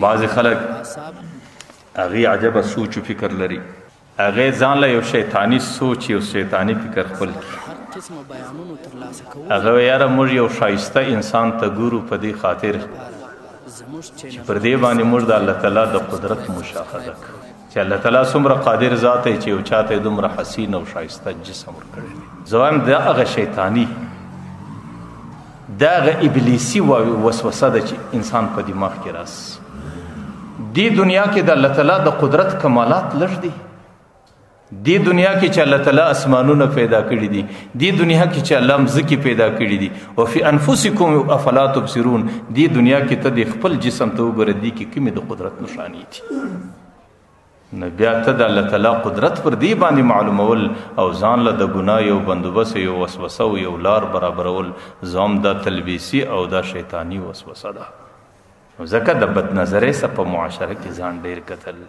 بعض خلک هغې عجبه سوچ و فکر لري، هغې ځان له یو شیطاني سوچ یو شیطاني فکر خپل کړي. هغه یاره موږ یو ښایسته انسان ته ګورو په دې خاطر چې پر دې باندې موږ د الله تعالی د قدرت مشاهده کوو چې الله تعالی څومره قادر ذات دی چې یو چاته دومره حسین او ښایسته جسم ورکړی دی. زه وایم دا هغه شیطاني دا هغه ابلیسي وسوسه ده چې انسان په دماغ کې راس. دې دنیا کې د الله تعالی د قدرت کمالات لږ دي. دې دنیا کې چې الله تعالی اسمانونه پیدا کړي دي، دې دنیا کې چې الله مځکې پیدا کړي دي، او فی انفسکم افلا تبصرون، دې دنیا کې ته د خپل جسم ته وګوره دې کې کومې د قدرت نښانې دي. نو بیا ته د الله تعالی قدرت پر دې باندې معلومول او ځان له د ګناه یو بندوبست یو وسوسه او یو لار برابرول زم دا تلبیسي او دا شیطانی وسوسه ده. ځکه د بد نظرۍ څخه په معاشره کې ځان ډیر کتل